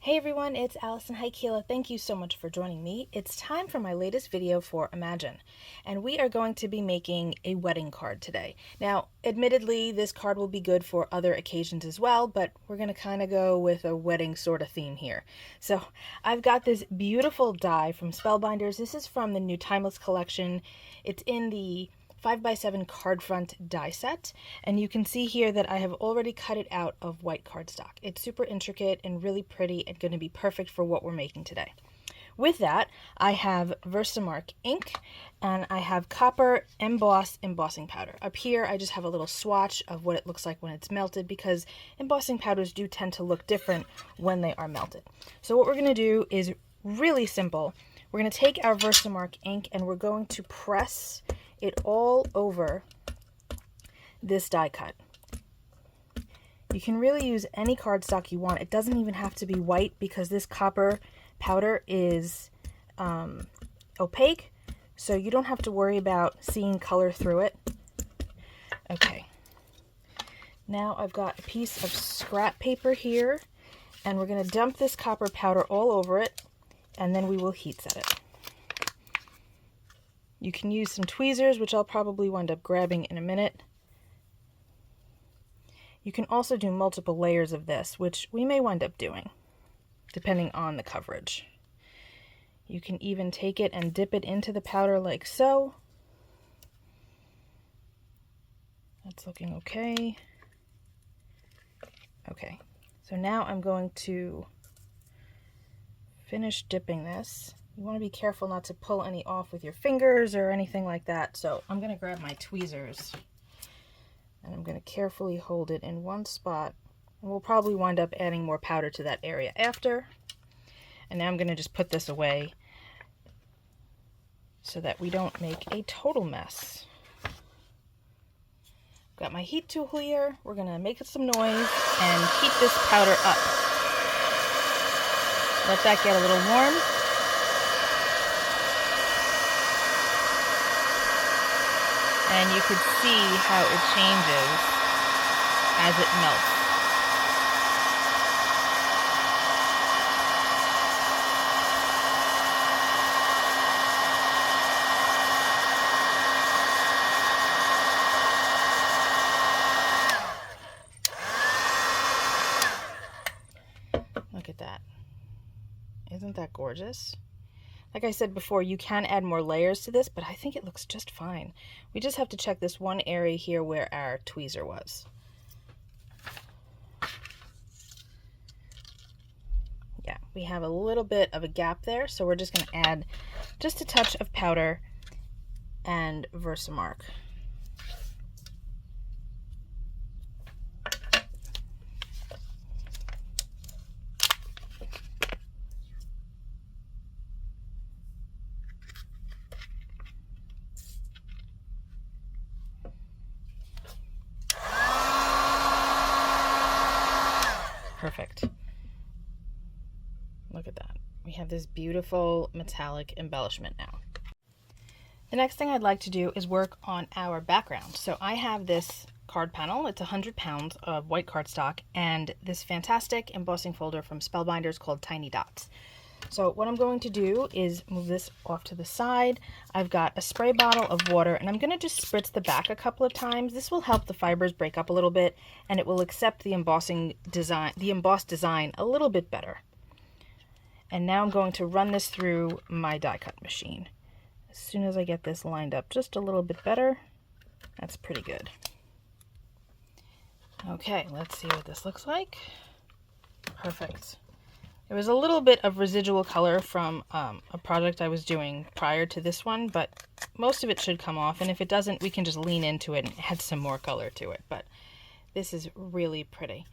Hey everyone, it's Alison Heikkila. Thank you so much for joining me. It's time for my latest video for Imagine, and we are going to be making a wedding card today. Now, admittedly, this card will be good for other occasions as well, but we're going to kind of go with a wedding sort of theme here. So I've got this beautiful die from Spellbinders. This is from the new Timeless collection. It's in the 5x7 Cardfront die set, and you can see here that I have already cut it out of white cardstock. It's super intricate and really pretty and going to be perfect for what we're making today. With that, I have VersaMark ink and I have copper Emboss embossing powder. Up here, I just have a little swatch of what it looks like when it's melted because embossing powders do tend to look different when they are melted. So what we're going to do is really simple. We're going to take our VersaMark ink and we're going to press it all over this die cut. You can really use any cardstock you want. It doesn't even have to be white because this copper powder is opaque, so you don't have to worry about seeing color through it. Okay, now I've got a piece of scrap paper here, and we're going to dump this copper powder all over it, and then we will heat set it. You can use some tweezers, which I'll probably wind up grabbing in a minute. You can also do multiple layers of this, which we may wind up doing, depending on the coverage. You can even take it and dip it into the powder like so. That's looking okay. Okay, so now I'm going to finish dipping this. You want to be careful not to pull any off with your fingers or anything like that. So I'm going to grab my tweezers and I'm going to carefully hold it in one spot. And we'll probably wind up adding more powder to that area after. And now I'm going to just put this away so that we don't make a total mess. Got my heat tool here. We're going to make some noise and heat this powder up. Let that get a little warm. And you could see how it changes as it melts. Look at that. Isn't that gorgeous? Like I said before, you can add more layers to this, but I think it looks just fine. We just have to check this one area here where our tweezer was. Yeah, we have a little bit of a gap there, so we're just going to add just a touch of powder and VersaMark. Perfect. Look at that. We have this beautiful metallic embellishment now. The next thing I'd like to do is work on our background. So I have this card panel. It's 100 pounds of white cardstock and this fantastic embossing folder from Spellbinders called Tiny Dots. So what I'm going to do is move this off to the side. I've got a spray bottle of water and I'm going to just spritz the back a couple of times. This will help the fibers break up a little bit and it will accept the embossing design, the embossed design a little bit better. And now I'm going to run this through my die cut machine. As soon as I get this lined up just a little bit better, that's pretty good. Okay, let's see what this looks like. Perfect. There was a little bit of residual color from a project I was doing prior to this one, but most of it should come off, and if it doesn't, we can just lean into it and add some more color to it, but this is really pretty.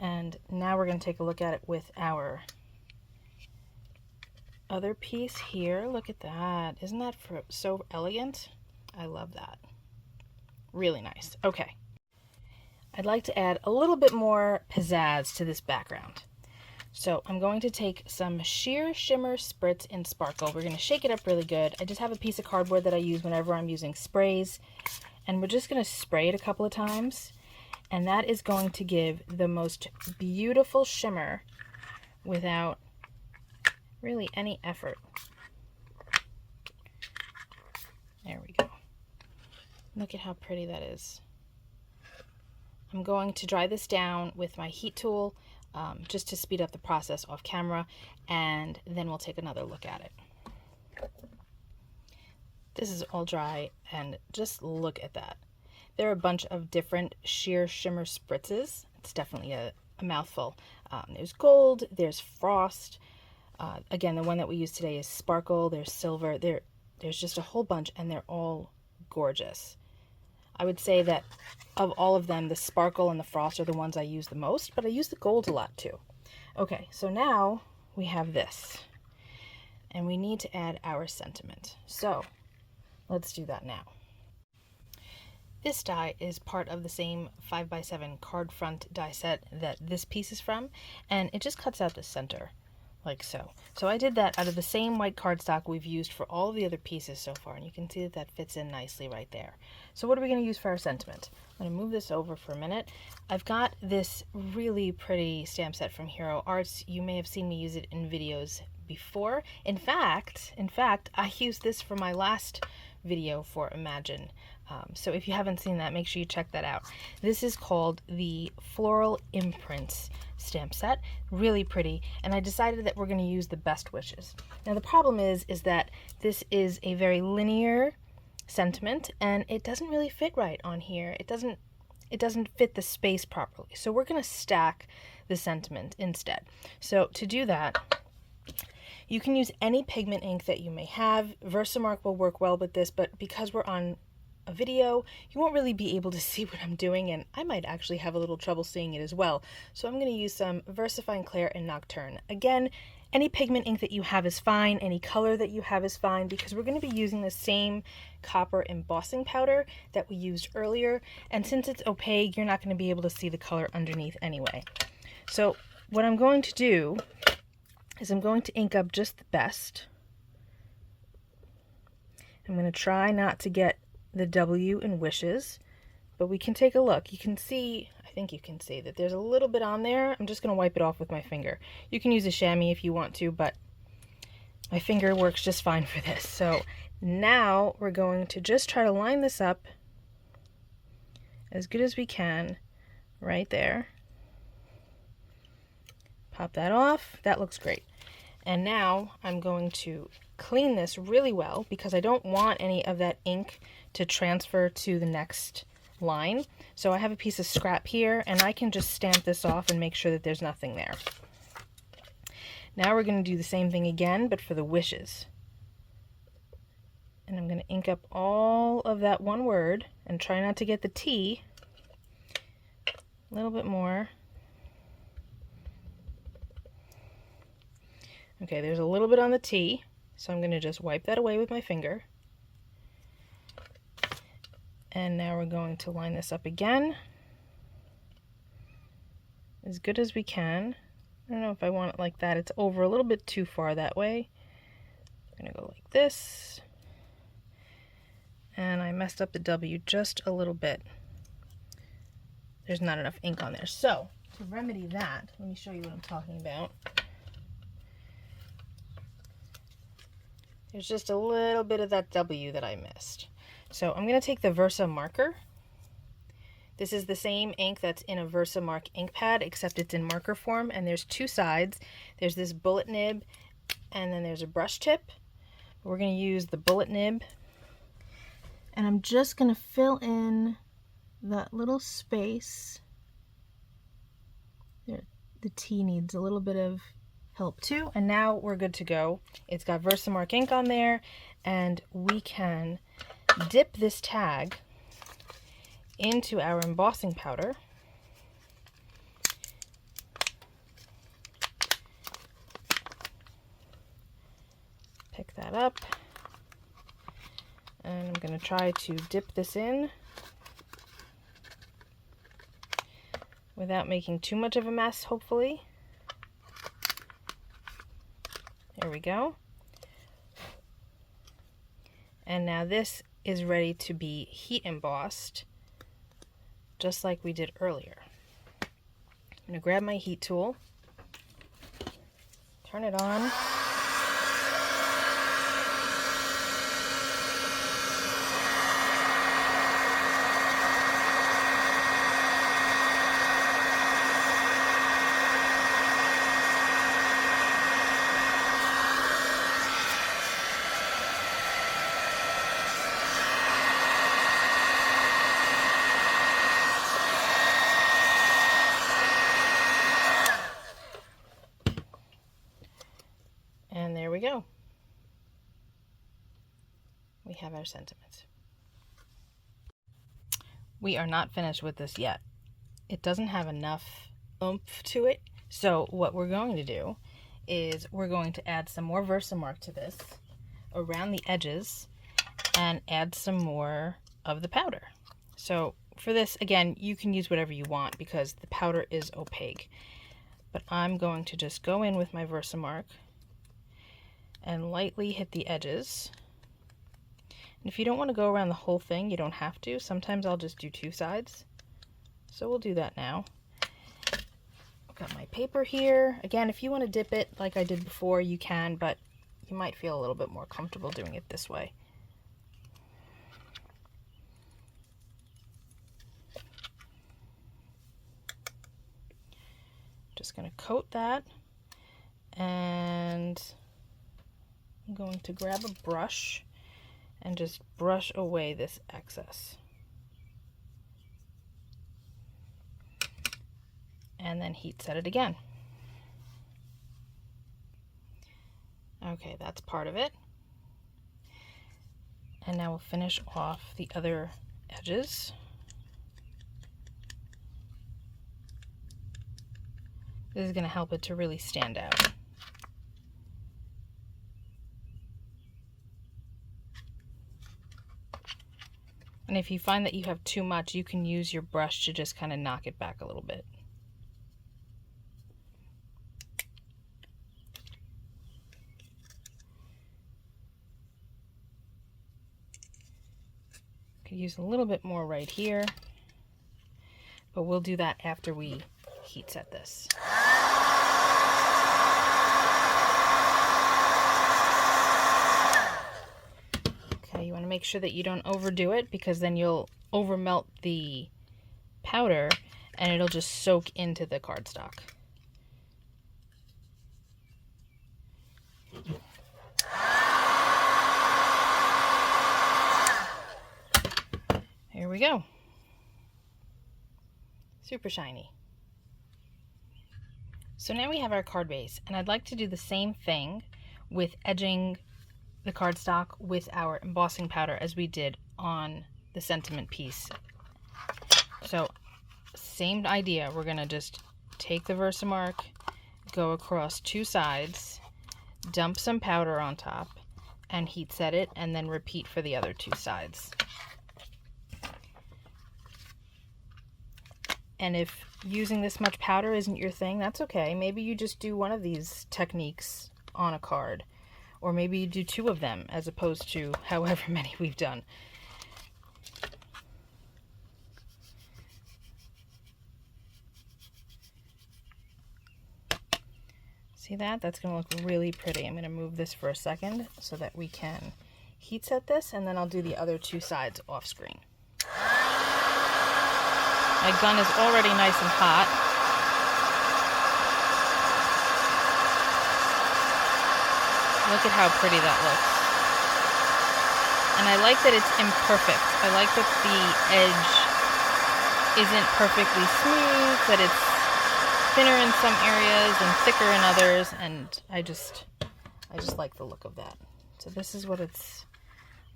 And now we're going to take a look at it with our other piece here. Look at that. Isn't that so elegant? I love that. Really nice. Okay. I'd like to add a little bit more pizzazz to this background. So I'm going to take some sheer shimmer spritz in sparkle. We're going to shake it up really good. I just have a piece of cardboard that I use whenever I'm using sprays, and we're just going to spray it a couple of times, and that is going to give the most beautiful shimmer without really any effort. There we go. Look at how pretty that is. I'm going to dry this down with my heat tool just to speed up the process off camera, and then we'll take another look at it. This is all dry, and just look at that. There are a bunch of different sheer shimmer spritzes. It's definitely a mouthful. There's gold, there's frost. Again, the one that we use today is sparkle, there's silver, there's just a whole bunch, and they're all gorgeous. I would say that of all of them, the sparkle and the frost are the ones I use the most, but I use the gold a lot too. Okay, so now we have this, and we need to add our sentiment. So let's do that now. This die is part of the same 5x7 Cardfront die set that this piece is from, and it just cuts out the center, like so. So I did that out of the same white cardstock we've used for all of the other pieces so far, and you can see that that fits in nicely right there. So what are we going to use for our sentiment? I'm going to move this over for a minute. I've got this really pretty stamp set from Hero Arts. You may have seen me use it in videos before. In fact, I used this for my last video for Imagine. So if you haven't seen that, make sure you check that out. This is called the Floral Imprints stamp set. Really pretty, and I decided that we're going to use the Best Wishes. Now the problem is that this is a very linear sentiment, and it doesn't really fit right on here. It doesn't fit the space properly. So we're going to stack the sentiment instead. So to do that, you can use any pigment ink that you may have. VersaMark will work well with this, but because we're on a video, you won't really be able to see what I'm doing, and I might actually have a little trouble seeing it as well. So I'm going to use some VersaFine, Clair, and Nocturne. Again, any pigment ink that you have is fine, any color that you have is fine, because we're going to be using the same copper embossing powder that we used earlier, and since it's opaque, you're not going to be able to see the color underneath anyway. So what I'm going to do is I'm going to ink up just the best. I'm going to try not to get the W in wishes, but we can take a look. You can see, I think you can see that there's a little bit on there. I'm just going to wipe it off with my finger. You can use a chamois if you want to, but my finger works just fine for this. So now we're going to just try to line this up as good as we can right there. Pop that off. That looks great. And now I'm going to clean this really well because I don't want any of that ink to transfer to the next line. So I have a piece of scrap here, and I can just stamp this off and make sure that there's nothing there. Now we're going to do the same thing again, but for the wishes. And I'm going to ink up all of that one word and try not to get the T. A little bit more. Okay, there's a little bit on the T, so I'm going to just wipe that away with my finger. And now we're going to line this up again as good as we can. I don't know if I want it like that. It's over a little bit too far that way. I'm going to go like this. And I messed up the W just a little bit. There's not enough ink on there. So, to remedy that, let me show you what I'm talking about. There's just a little bit of that W that I missed. So I'm going to take the Versa marker. This is the same ink that's in a VersaMark ink pad, except it's in marker form, and there's two sides. There's this bullet nib, and then there's a brush tip. We're going to use the bullet nib, and I'm just going to fill in that little space. There, the T needs a little bit of help too, and now we're good to go. It's got VersaMark ink on there, and we can dip this tag into our embossing powder. Pick that up, and I'm going to try to dip this in without making too much of a mess, hopefully. There we go. And now this is ready to be heat embossed, just like we did earlier. I'm going to grab my heat tool. turn it on. And there we go. We have our sentiments. We are not finished with this yet. It doesn't have enough oomph to it. So what we're going to do is we're going to add some more VersaMark to this around the edges and add some more of the powder. So for this, again, you can use whatever you want because the powder is opaque. But I'm going to just go in with my VersaMark and lightly hit the edges. And if you don't want to go around the whole thing, you don't have to. Sometimes I'll just do two sides. So we'll do that now. I've got my paper here. Again, if you want to dip it like I did before, you can, but you might feel a little bit more comfortable doing it this way. Just going to coat that, and I'm going to grab a brush and just brush away this excess. And then heat set it again. Okay, that's part of it. And now we'll finish off the other edges. This is going to help it to really stand out. And if you find that you have too much, you can use your brush to just kind of knock it back a little bit. Could use a little bit more right here, but we'll do that after we heat set this. Okay, you want to make sure that you don't overdo it because then you'll over melt the powder and it'll just soak into the cardstock. Here we go. Super shiny. So now we have our card base, and I'd like to do the same thing with edging the cardstock with our embossing powder as we did on the sentiment piece. So same idea, we're going to just take the VersaMark, go across two sides, dump some powder on top, and heat set it, and then repeat for the other two sides. And if using this much powder isn't your thing, that's okay. Maybe you just do one of these techniques on a card. Or maybe you do two of them as opposed to however many we've done. See that? That's going to look really pretty. I'm going to move this for a second so that we can heat set this, and then I'll do the other two sides off screen. My gun is already nice and hot. Look at how pretty that looks. And I like that it's imperfect. I like that the edge isn't perfectly smooth, that it's thinner in some areas and thicker in others, and I just like the look of that. So this is what it's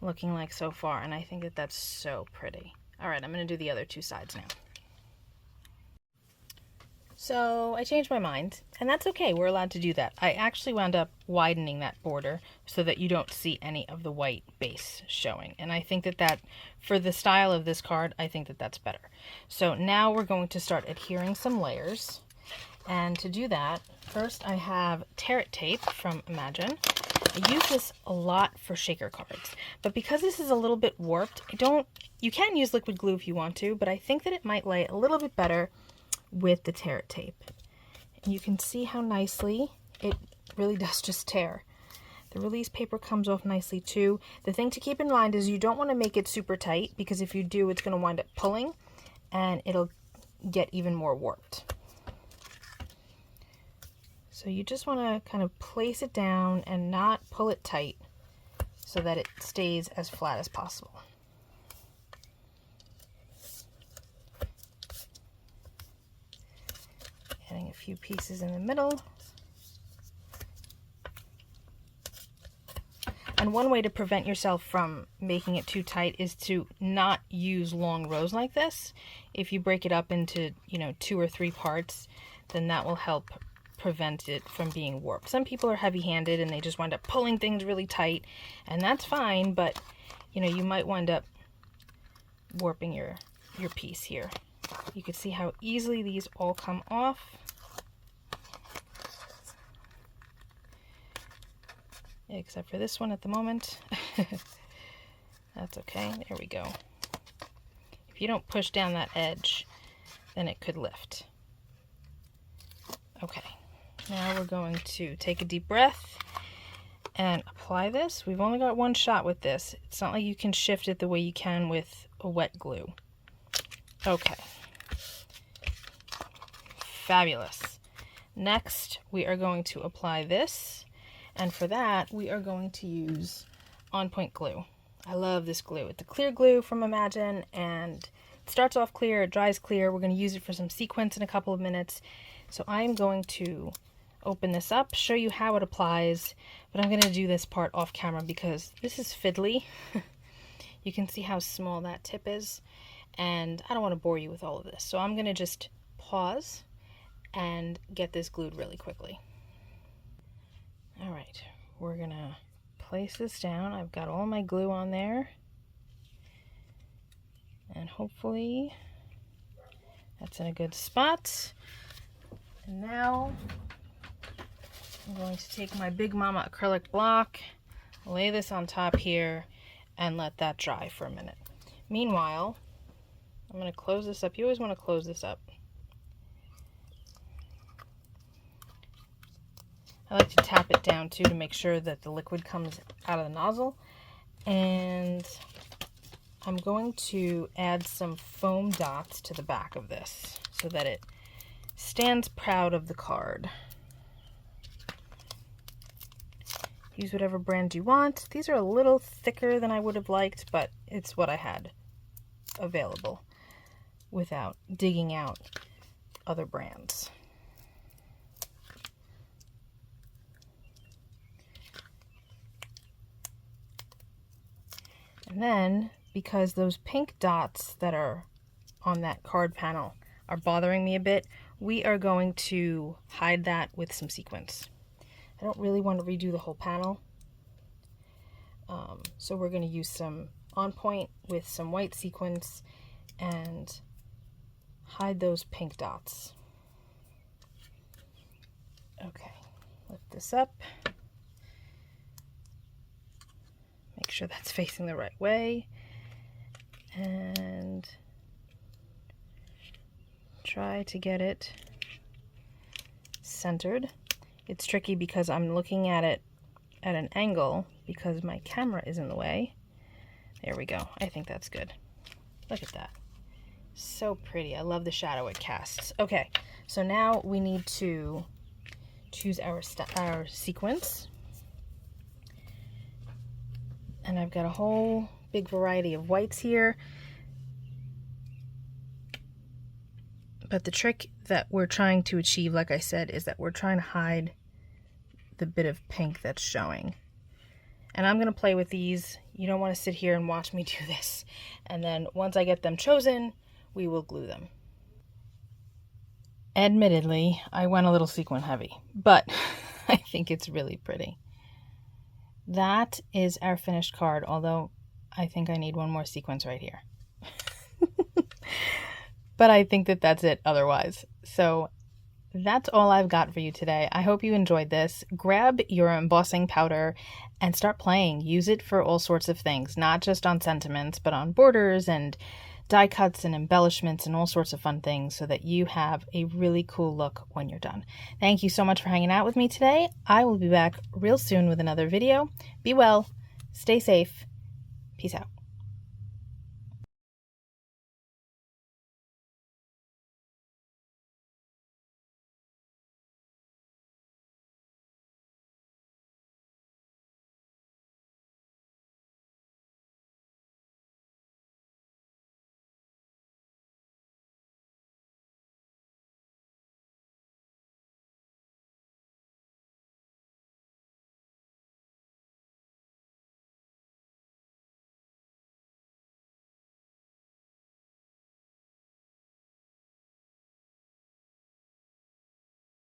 looking like so far, and I think that that's so pretty. All right, I'm going to do the other two sides now. So I changed my mind, and that's okay. We're allowed to do that. I actually wound up widening that border so that you don't see any of the white base showing. And I think that for the style of this card, I think that that's better. So now we're going to start adhering some layers. And to do that, first I have Tear-It tape from Imagine. I use this a lot for shaker cards, but because this is a little bit warped, you can use liquid glue if you want to, but I think that it might lay a little bit better with the Tear-It tape. And you can see how nicely it really does just tear. The release paper comes off nicely too. The thing to keep in mind is you don't want to make it super tight, because if you do, it's going to wind up pulling and it'll get even more warped. So you just want to kind of place it down and not pull it tight so that it stays as flat as possible. Adding a few pieces in the middle. And one way to prevent yourself from making it too tight is to not use long rows like this. If you break it up into, 2 or 3 parts, then that will help prevent it from being warped. Some people are heavy-handed and they just wind up pulling things really tight, and that's fine, but you might wind up warping your piece here. You can see how easily these all come off. Except for this one at the moment. That's okay. There we go. If you don't push down that edge, then it could lift. Okay. Now we're going to take a deep breath and apply this. We've only got one shot with this. It's not like you can shift it the way you can with a wet glue. Okay. Fabulous. Next, we are going to apply this. And for that, we are going to use On Point glue. I love this glue. It's a clear glue from Imagine, and it starts off clear, it dries clear. We're going to use it for some sequins in a couple of minutes. So I'm going to open this up, show you how it applies, but I'm going to do this part off camera because this is fiddly. You can see how small that tip is, and I don't want to bore you with all of this. So I'm going to just pause and get this glued really quickly. All right, we're gonna place this down. I've got all my glue on there, and hopefully that's in a good spot. And now I'm going to take my Big Mama acrylic block, lay this on top here, and let that dry for a minute. Meanwhile, I'm going to close this up. You always want to close this up. I like to tap it down too to make sure that the liquid comes out of the nozzle. And I'm going to add some foam dots to the back of this so that it stands proud of the card. Use whatever brand you want. These are a little thicker than I would have liked, but it's what I had available without digging out other brands. And then, because those pink dots that are on that card panel are bothering me a bit, we are going to hide that with some sequins. I don't really want to redo the whole panel. So we're going to use some On Point with some white sequins and hide those pink dots. Okay, lift this up. Make sure that's facing the right way, and try to get it centered. It's tricky because I'm looking at it at an angle because my camera is in the way. There we go. I think that's good. Look at that. So pretty. I love the shadow it casts. Okay, so now we need to choose our sequins. And I've got a whole big variety of whites here. But the trick that we're trying to achieve, like I said, is that we're trying to hide the bit of pink that's showing. And I'm going to play with these. You don't want to sit here and watch me do this. And then once I get them chosen, we will glue them. Admittedly, I went a little sequin heavy, but I think it's really pretty. That is our finished card, although I think I need one more sequence right here. But I think that that's it otherwise. So that's all I've got for you today. I hope you enjoyed this. Grab your embossing powder and start playing. Use it for all sorts of things, not just on sentiments, but on borders and die cuts and embellishments and all sorts of fun things so that you have a really cool look when you're done. Thank you so much for hanging out with me today. I will be back real soon with another video. Be well, stay safe, peace out.